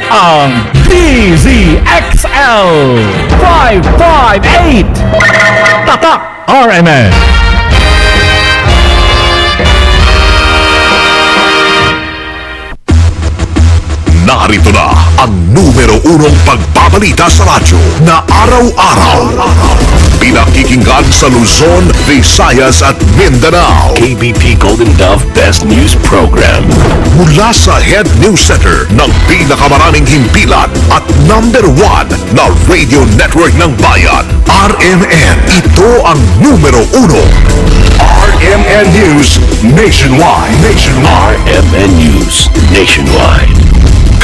ang DZXL 558 Tatak RMN. Narito na ang numero 1 pagbabalita sa radyo na araw-araw. Pinakikinggan sa Luzon, Visayas at Mindanao. KBP Golden Dove Best News Program. Mula sa Head News Center ng pinakamaraming himpilan at number 1 na radio network ng bayan, RMN. Ito ang numero 1. RMN News Nationwide. RMN News Nationwide.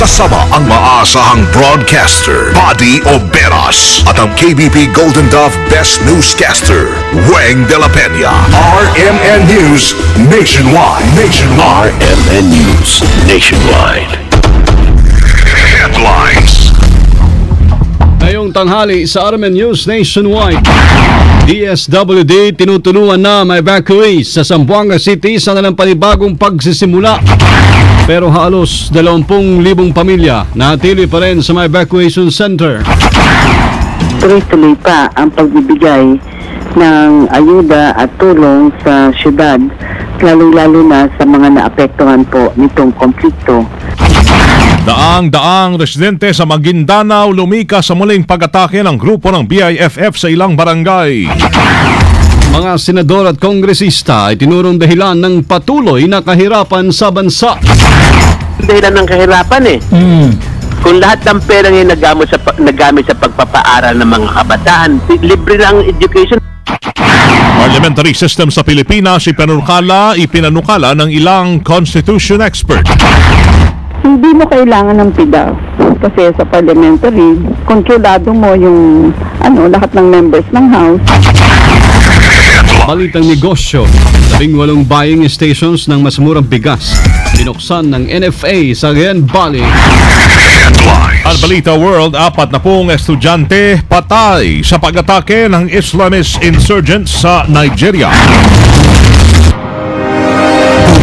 Kasama ang maasahang broadcaster, Buddy Oberas, at ang KBP Golden Dove Best Newscaster, Weng de la Peña. RMN News Nationwide. RMN News Nationwide. Headlines. Ngayong tanghali sa RMN News Nationwide, DSWD tinutulungan na ma-evacuate sa Zamboanga City sa nalang panibagong pagsisimula. Pero halos 20,000 pamilya natili pa rin sa mga evacuation center. Tuloy-tuloy pa ang pagbibigay ng ayuda at tulong sa syudad, lalong-lalo na sa mga naapektuhan po nitong konflikto. Daang-daang residente sa Maguindanao lumika sa muling pag-atake ng grupo ng BIFF sa ilang barangay. Mga senador at kongresista ay tinurong dahilan ng patuloy na kahirapan sa bansa. Dahilan ng kahirapan Kung lahat ng pera ngayon nagamit sa pagpapaaral ng mga kabataan, libre lang education. Parliamentary system sa Pilipinas ipinanukala ng ilang constitution expert. Hindi mo kailangan ng PIDAF kasi sa parliamentary, kontrolado mo yung lahat ng members ng House. Balitang negosyo, 18 buying stations ng mas murang bigas binuksan ng NFA sa Cagayan Valley. At Balita World, 40 estudyante patay sa pag-atake ng Islamist insurgents sa Nigeria.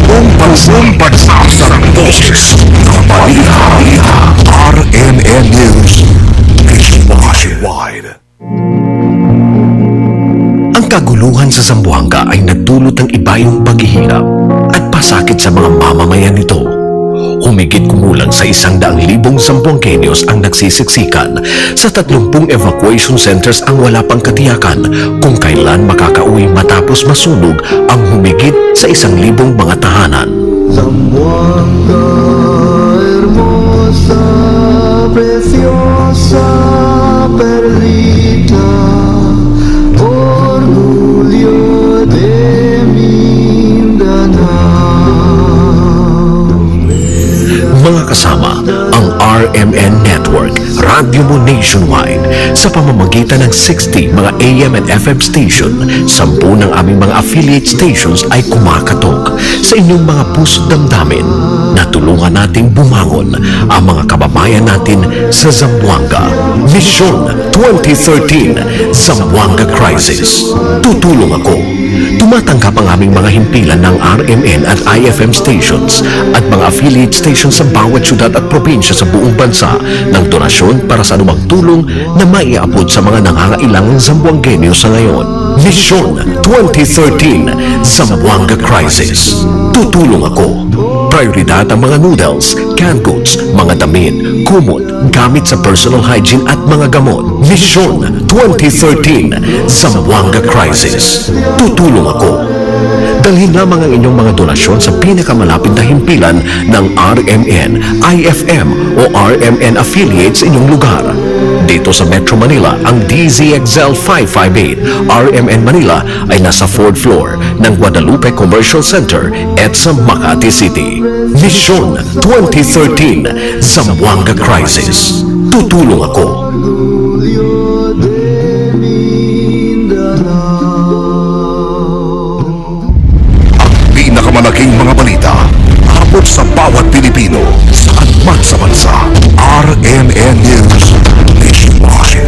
Buong pansang pagsasarang boses ng balita. RMN News Nationwide. Ang kaguluhan sa Zamboanga ay nagdulot ng ibayong paghihirap at pasakit sa mga mamamayan nito. Humigit kumulang sa 100,000 Zamboangueños ang nagsisiksikan sa 30 evacuation centers ang wala pang katiyakan kung kailan makakauwi matapos masunog ang humigit sa 1,000 mga tahanan. Zamboanga, hermosa, preciosa, perlita, orgullo de mga kasama ang RMN Network, radyo mo nationwide sa pamamagitan ng 60 mga AM and FM station. 10 ng aming mga affiliate stations ay kumakatok sa inyong mga puso't damdamin na tulungan nating bumangon ang mga kababayan natin sa Zamboanga. Mission 2013 Zamboanga Crisis. Tutulong ako. Tumatanggap ang aming mga himpilan ng RMN at IFM stations at mga affiliate stations sa bawat syudad at probinsya sa buong bansa ng donasyon para sa anumang tulong na maiabot sa mga nangangailangang Zamboangueño sa ngayon. Mission 2013 Zamboanga Crisis. Tutulong ako. Prioridad ang mga noodles, canned goods, mga damit, kumot, gamit sa personal hygiene at mga gamot. Mission 2013 Zamboanga Crisis. Tutulong ako. Dalhin lamang ang inyong mga donasyon sa pinakamalapit na himpilan ng RMN, IFM o RMN affiliates sa inyong lugar. Dito sa Metro Manila, ang DZXL 558 RMN Manila ay nasa 4th floor ng Guadalupe Commercial Center at sa Makati City. Mission 2013 Zamboanga Crisis. Tutulong ako. Pinakamalaking mga balita abot sa bawat Pilipino saan man sa bansa. RMN News Nationwide.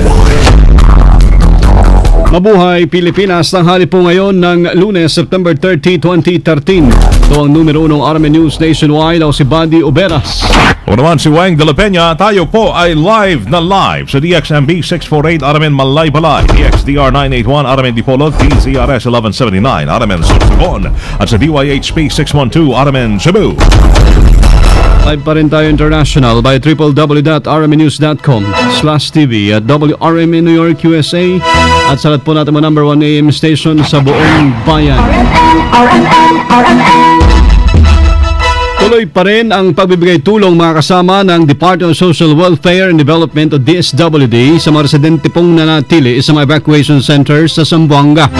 Mabuhay Pilipinas, tanghali po ngayon ng Lunes, September 30, 2013. Ito ang numero 1 RMN News Nationwide. Ako si Buddy Oberas. O naman si Wang de la Peña. Tayo po ay live na live sa DXMB 648 RMN Malaybalay, DXDR 981 RMN Dipolog, DZRS 1179 RMN Sorsogon at sa DYHP 612 RMN Cebu. Live pa rin tayo international by www.rmnews.com/tv at WRMN New York, USA at sa lahat po natin mga number 1 AM station sa buong bayan. Tuloy pa rin ang pagbibigay tulong mga kasama ng Department of Social Welfare and Development o DSWD sa mga residente pong nanatili sa mga evacuation centers sa Zamboanga.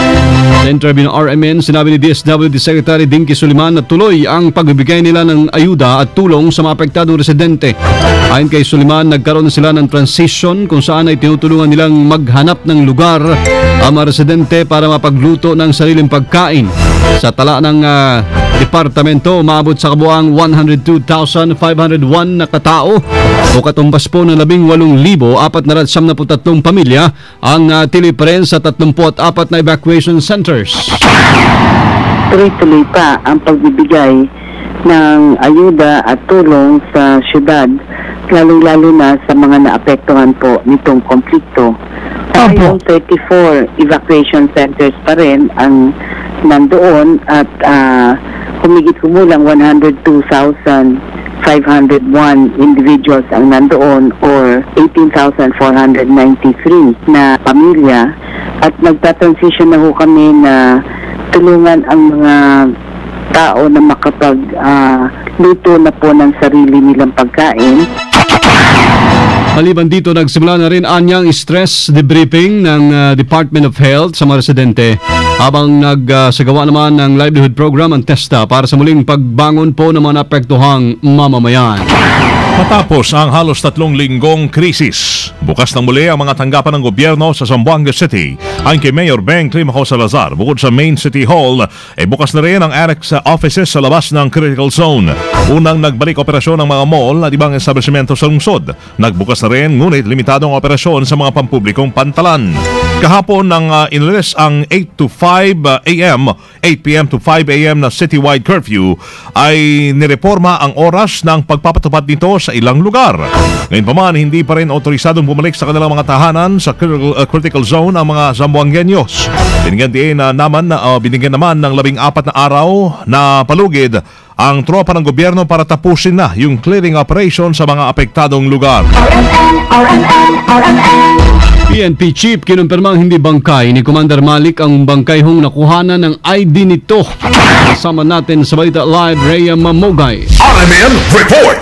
Sa interview ng RMN, sinabi ni DSWD Secretary Dinky Suliman na tuloy ang pagbibigay nila ng ayuda at tulong sa mga apektadong residente. Ayon kay Suliman, nagkaroon na sila ng transition kung saan ay tinutulungan nilang maghanap ng lugar ang mga residente para mapagluto ng sariling pagkain. Sa tala ng departamento, umabot sa kabuang 102,501 na katao o katumbas po ng 18,473 pamilya ang natili pa rin sa 34 na evacuation centers. Tuloy-tuloy pa ang pagbibigay ng ayuda at tulong sa syudad, lalo-lalo na sa mga naapektuhan po nitong konflikto. Yung 34 evacuation centers pa rin ang nandoon at humigit kumulang 102,501 individuals ang nandoon or 18,493 na pamilya at nagtatransition na ho kami na tulungan ang mga tao na makapag-luto na po ng sarili nilang pagkain. Maliban dito, nagsimula na rin anyang stress debriefing ng Department of Health sa mga residente habang nagsagawa naman ng livelihood program ang TESTA para sa muling pagbangon po ng mga naapektuhang mamamayan. Matapos ang halos 3 linggong krisis, bukas na muli ang mga tanggapan ng gobyerno sa Zamboanga City. Ayon kay Mayor Beng Climaco Salazar, bukod sa Main City Hall, bukas na rin ang annex offices sa labas ng critical zone. Unang nagbalik operasyon ng mga mall at ibang establishmento sa lungsod. Nagbukas na rin, ngunit limitado ang operasyon sa mga pampublikong pantalan. Kahapon nang inilis ang 8 to 5 a.m., 8 p.m. to 5 a.m. na citywide curfew, ay nireporma ang oras ng pagpapatupad nito sa ilang lugar. Ngayon pa man, hindi pa rin otorisadong bumalik sa kanilang mga tahanan sa critical zone ang mga Zamboangueños. Binigyan naman ng 14 na araw na palugid ang tropa ng gobyerno para tapusin na yung clearing operation sa mga apektadong lugar. PNP Chief kinumpirmang hindi bangkay ni Commander Malik ang bangkay hong nakuhanan ng ID nito. Kasama natin sa Balita Live, Rhea Mamogay. RMN Report!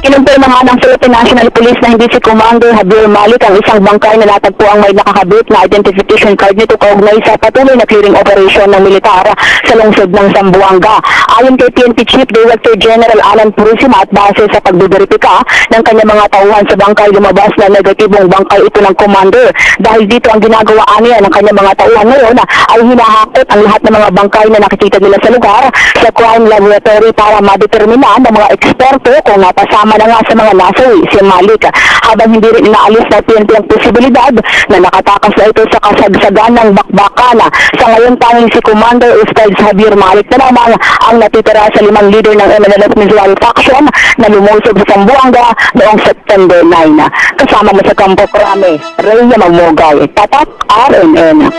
Kinumpirma nga ng Philippine National Police na hindi si Commander Javier Malik ang isang bangkay na natagpo ang may nakakabit na identification card nito kaugnay sa patuloy na clearing operation ng militar sa lungsod ng Zamboanga. Ayon kay PNP Chief Director General Alan Purisima at base sa pagbiberipika ng kanyang mga tauhan sa bangkay, lumabas na negatibong bangkay ito ng Commander. Dahil dito ang ginagawa niya ng kanyang mga tauhan ngayon ay hinahakot ang lahat ng mga bangkay na nakikita nila sa lugar sa crime laboratory para madetermina ng mga eksperto kung napasama na nga sa mga nasawi si Malik. Habang hindi rin inaalis na PNP ang posibilidad na nakatakas na ito sa kasagsagan ng bakbakan. Sa ngayon tanging si Commander Ustad Javier Malik na naman ang natitira sa 5 leader ng MNLF Mizual Faction na lumusob sa Zamboanga noong September 9. Kasama mo sa Campo Crame, Rhea Mamogay, Tatak RMN.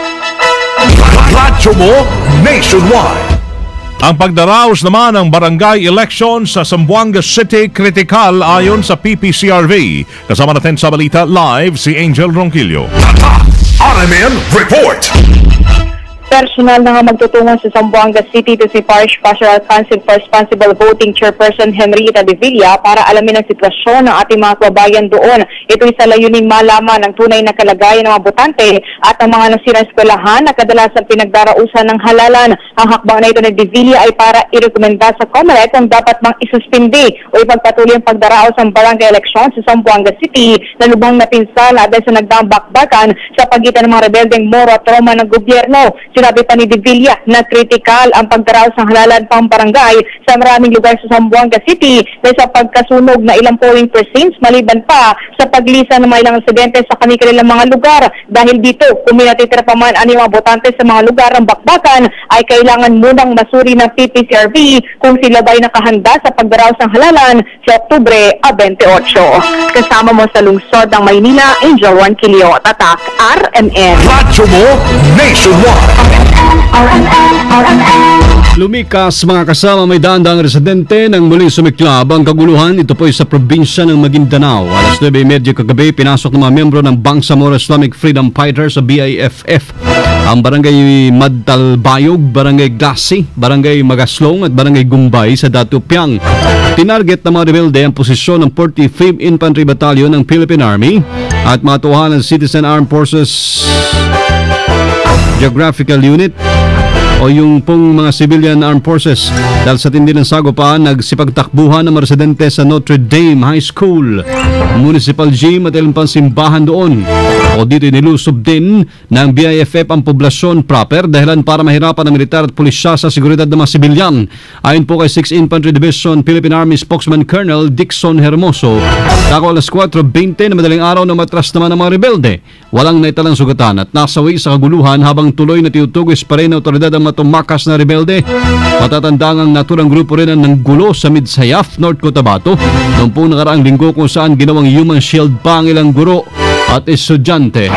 Radyo mo nationwide. Ang pagdaraos naman ng barangay election sa Zamboanga City kritikal ayon sa PPCRV. Kasama natin sa Balita Live si Angel Ronquillo. RMN Report! Personal na nga magtutungon sa Zamboanga City to si Parish Pastoral Council for Responsible Voting Chairperson Henrietta De Villa para alamin ang sitwasyon ng ating mga kababayan doon. Ito'y sa layuning malaman ang tunay na kalagayan ng mga botante at ang mga nasirang eskwelahan na kadalasan pinagdarausan ng halalan. Ang hakbang na ito ng De Villa ay para irekomenda sa COMELEC kung dapat bang isuspindi o ipagpatuloy ang pagdaraos ng barangay eleksyon sa Zamboanga City na lubhang napinsala dahil sa nagdaang bakbakan sa pagitan ng mga rebeldeng Moro at Roma ng gobyerno. Sinabi pa ni De Villa na kritikal ang pagdaraos ng halalan pang barangay sa maraming lugar sa Zamboanga City dahil sa pagkasunog na ilang polling precincts maliban pa sa paglisan ng mga ilang residente sa kanilang mga lugar. Dahil dito, kung may natitira pa man ang mga botante sa mga lugar ng bakbakan, ay kailangan munang masuri ng PPCRB kung sila ba'y nakahanda sa pagdaraos ng halalan sa Oktubre 28. Kasama mo sa lungsod ng Maynila, Angel Juan Quilio, Tatak, RMN. Radyo mo nationwide. Lumikas mga kasama, may daang residente nang muling sumiklab ang kaguluhan. Ito po ay sa probinsya ng Maguindanao. Alas 9:30 kagabi, pinasok ng mga miyembro ng Bangsamoro Islamic Freedom Fighters sa BIFF ang barangay Madtalbayog, barangay Glasi, barangay Magaslong at barangay Gumbay sa Datupiang. Tinarget ng mga rebelde ang posisyon ng 45th Infantry Battalion ng Philippine Army at mga tuhanan ng Citizen Armed Forces Geographical Unit o yung pong mga civilian armed forces. Dahil sa tindi ng sagupaan, nagsipagtakbuhan ng mga residente sa Notre Dame High School, Municipal Gym at ilang pang simbahan doon. O dito nilusob din ng BIFF ang poblasyon proper dahilan para mahirapan ang militar at pulisya sa seguridad ng mga sibilyan. Ayon po kay 6th Infantry Division Philippine Army spokesman Colonel Dixon Hermoso, tako alas 4:20 na madaling araw na matras naman ang mga rebelde. Walang naitalang sugatan at nasawi sa kaguluhan habang tuloy na tiutugis pa rin ng otoridad ang matumakas na rebelde. Matatandang ang naturang grupo rin ang nanggulo sa Midsayaf, North Cotabato noong po nakaraang linggo kung saan ginawang human shield pa ang ilang guro at estudyante.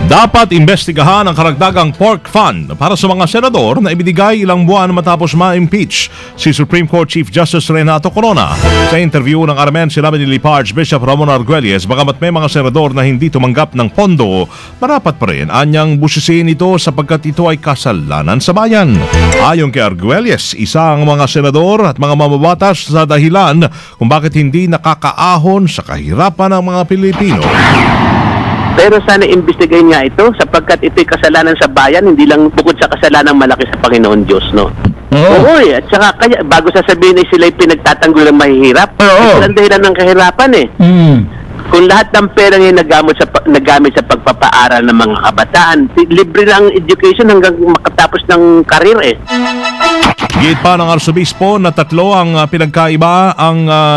Dapat imbestigahan ang karagdagang pork fund para sa mga senador na ibinigay ilang buwan matapos ma-impeach si Supreme Court Chief Justice Renato Corona. Sa interview ng RMN, sinabi ni Lipa Archbishop Ramon Arguelles, bagamat may mga senador na hindi tumanggap ng pondo, marapat pa rin anyang busisin ito sapagkat ito ay kasalanan sa bayan. Ayon kay Arguelles, isa ang mga senador at mga mamabatas sa dahilan kung bakit hindi nakakaahon sa kahirapan ng mga Pilipino. Pero sana imbestigahin nga ito sapagkat ito'y kasalanan sa bayan, hindi lang bukod sa kasalanan malaki sa Panginoon Diyos, no? Oo, at saka kaya, bago sasabihin ay sila'y pinagtatanggol ng mahihirap, ito ang dahilan ng kahirapan eh. Kung lahat ng pera ngayon nagamit sa pagpapaaral ng mga kabataan, libre lang education hanggang makatapos ng karir eh. Gate pa ng Arsobispo na tatlo ang pinagkaiba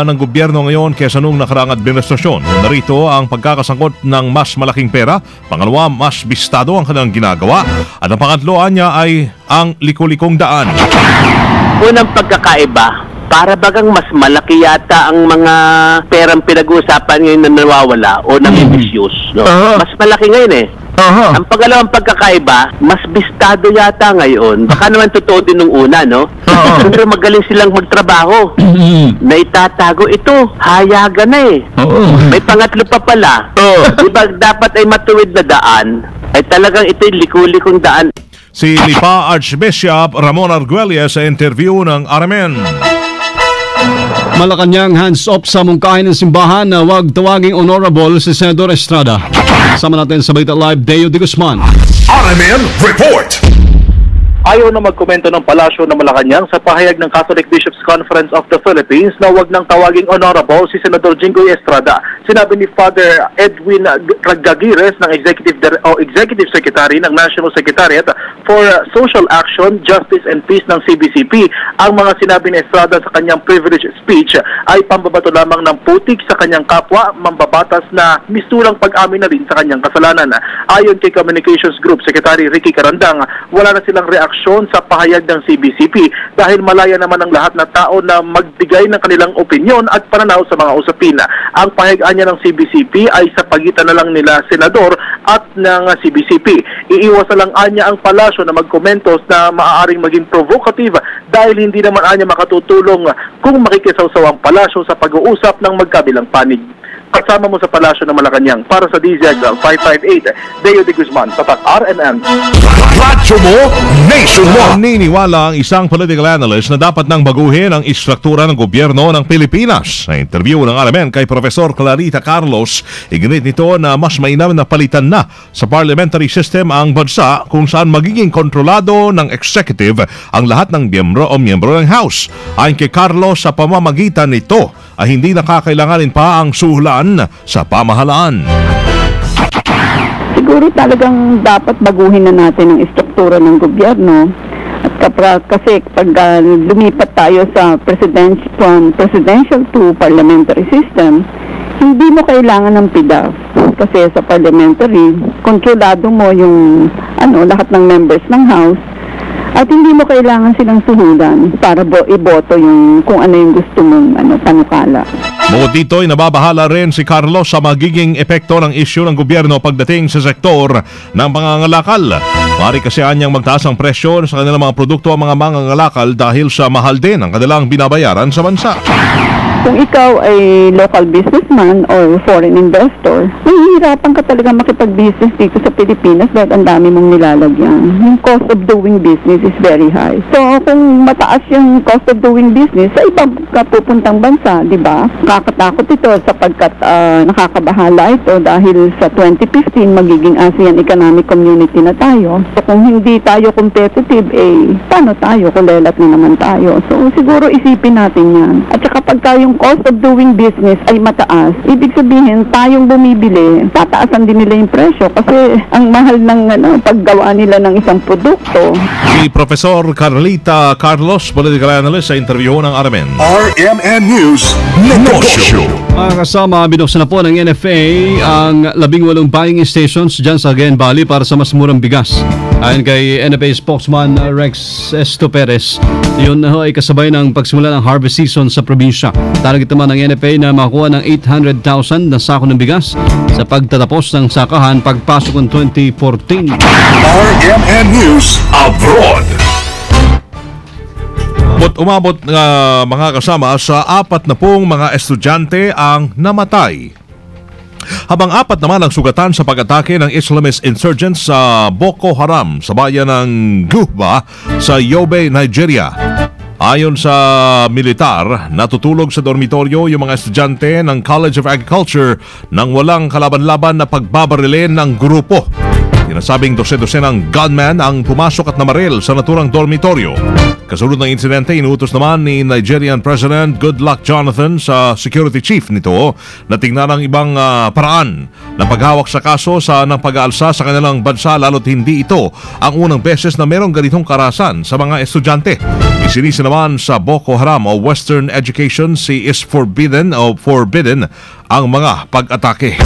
ng gobyerno ngayon kaysa nung nakaraang administrasyon. Narito ang pagkakasangkot ng mas malaking pera, pangalawa, mas bistado ang kanilang ginagawa, at ang pangatloan niya ay ang liko-likong daan. Unang pagkakaiba, para bagang mas malaki yata ang mga perang pinag-uusapan ngayon na nawawala o nami-misuse. No? Mas malaki ngayon eh. Ang pangalawang pagkakaiba, mas bistado yata ngayon. Baka naman totoo din nung una, no? Pero magaling silang magtrabaho. Naitatago ito, hayagan na eh. May pangatlo pa pala. Diba dapat ay matuwid na daan, ay talagang ito'y liku-likong daan. Si Lipa Archbishop Ramon Arguelles sa interview ng RMN. Malacanang hands-off sa mungkahin ng simbahan na wag tawaging honorable si Senador Estrada. Sama natin sa Balita Live, Deo de Guzman. RMN Report. Ayaw na magkomento ng Palasyo ng Malacanang sa pahayag ng Catholic Bishops Conference of the Philippines na wag nang tawaging honorable si Senador Jinggoy Estrada. Sinabi ni Father Edwin Ragagires ng Executive Secretary ng National Secretariat for Social Action, Justice and Peace ng CBCP. Ang mga sinabi ni Estrada sa kanyang privilege speech ay pambabato lamang ng putik sa kanyang kapwa, mambabatas na misurang pag-amin na rin sa kanyang kasalanan. Ayon kay Communications Group Secretary Ricky Carandang, wala na silang reaksyon sa pahayag ng CBCP dahil malaya naman ang lahat na tao na magbigay ng kanilang opinyon at pananaw sa mga usapin. Ang pahayagan niya ng CBCP ay sa pagitan na lang nila senador at ng CBCP. Iiwas na lang anya ang palasyo na magkomentos na maaaring maging provocative dahil hindi naman anya makatutulong kung makikisawsaw ang palasyo sa pag-uusap ng magkabilang panig. Kasama mo sa Palasyo ng Malacanang para sa DZAG 558, Deo de Guzman, Tatak RMN. Radyo mo nationwide. Naniniwala ang isang political analyst na dapat nang baguhin ang istruktura ng gobyerno ng Pilipinas. Sa interview ng RMN kay Professor Clarita Carlos, iginit nito na mas mainam na palitan na sa parliamentary system ang bansa kung saan magiging kontrolado ng executive ang lahat ng miyembro ng House. Ayon kay Carlos, sa pamamagitan nito ay hindi nakakailanganin pa ang suhulan sa pamahalaan. siguro talagang dapat baguhin na natin ang istruktura ng gobyerno. At kasi pag lumipat tayo sa from presidential to parliamentary system, hindi mo kailangan ng PDAF. Kasi sa parliamentary, kontrolado mo yung lahat ng members ng House. At hindi mo kailangan silang suhulan para iboto yung kung ano yung gusto mong panukala. Bukod dito ay nababahala rin si Carlos sa magiging epekto ng isyu ng gobyerno pagdating sa sektor ng pangangalakal. Mari kasi anyang magtaas ang presyo sa kanilang mga produkto ang mga mangangalakal dahil sa mahal din ang kanilang binabayaran sa bansa. Kung ikaw ay local businessman or foreign investor, mahihirapan ka talaga makipag-business dito sa Pilipinas dahil ang dami mong nilalagyan. Yung cost of doing business is very high. So, kung mataas yung cost of doing business, sa ibang pupuntang bansa, di ba? Kakatakot ito sapagkat nakakabahala ito dahil sa 2015 magiging ASEAN Economic Community na tayo. So, kung hindi tayo competitive, paano tayo? Kulelat na naman tayo. So, siguro isipin natin yan. At saka pagka yung cost of doing business ay mataas, ibig sabihin tayong bumibili, tataasan din nila yung presyo kasi ang mahal ng paggawa nila ng isang produkto. Si Professor Carlita Carlos, political analyst sa interview ng RMN. RMN News Negosyo. Mga kasama, binuksan na po ng NFA ang 18 buying stations dyan sa Cagayan Valley para sa mas murang bigas. Ayon kay NFA spokesman Rex Esto Perez, yun na ay kasabay ng pagsimula ng harvest season sa probinsya. Target naman ng NFA na makakuha ng 800,000 na sako ng bigas sa pagtatapos ng sakahan pagpasok ng 2014. RMN News Abroad. Umabot mga kasama sa 40 mga estudyante ang namatay. Habang 4 naman ang sugatan sa pag-atake ng Islamist insurgents sa Boko Haram sa bayan ng Guhba sa Yobe, Nigeria. Ayon sa militar, natutulog sa dormitoryo yung mga estudyante ng College of Agriculture nang walang kalaban-laban na pagbabarilin ng grupo. Sinasabing dose-dose ng gunman ang pumasok at namaril sa naturang dormitoryo. Kasunod ng insidente, inuutos naman ni Nigerian President Goodluck Jonathan sa security chief nito na tingnan ang ibang paraan ng paghawak sa kaso ng pag-aalsa sa kanilang bansa lalo't hindi ito ang unang beses na merong ganitong karahasan sa mga estudyante. Isinisi naman sa Boko Haram o Western Education is forbidden ang mga pag-atake.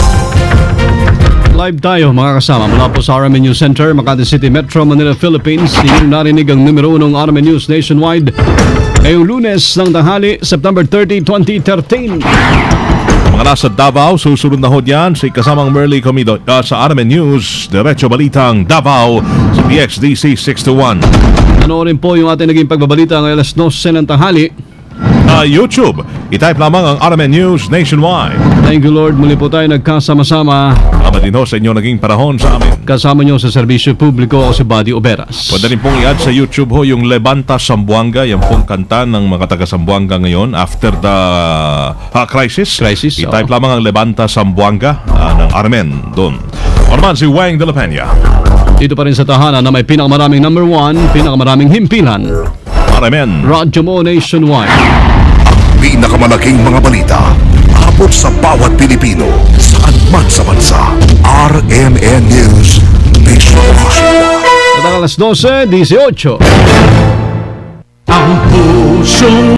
Live tayo mga kasama mula po sa RMN News Center, Makati City, Metro Manila, Philippines. Inyong narinig ang numero 1 RMN News Nationwide ngayong Lunes ng tanghali, September 30, 2013. Mga nasa Davao, susunod na ho dyan si kasamang Merly Comido sa RMN News, Diretso Balitang Davao sa PXDC 621. Panoorin po yung ating naging pagbabalita ng alas 12 ng tanghali. YouTube, itype lamang ang RMN News Nationwide. Thank you Lord, muli po tayo nagkasama-sama. Salamat din ho sa inyo naging panahon sa amin. Kasama nyo sa serbisyo publiko o si Buddy Oberas. Pwede rin pong i-add sa YouTube ho yung Levanta Zamboanga, yung pong kanta ng mga taga Zamboanga ngayon after the crisis. I-type lamang ang Levanta Zamboanga ng RMN doon. O naman si Wang de la Peña. Dito pa rin sa tahanan na may pinakamaraming number 1, pinakamaraming himpilan. RMN Radyo Mo Nationwide. Pinakamalaking mga balita abot sa bawat Pilipino saan man sa bansa. RMN News Nationwide. At ang alas 12:18. Ang pusong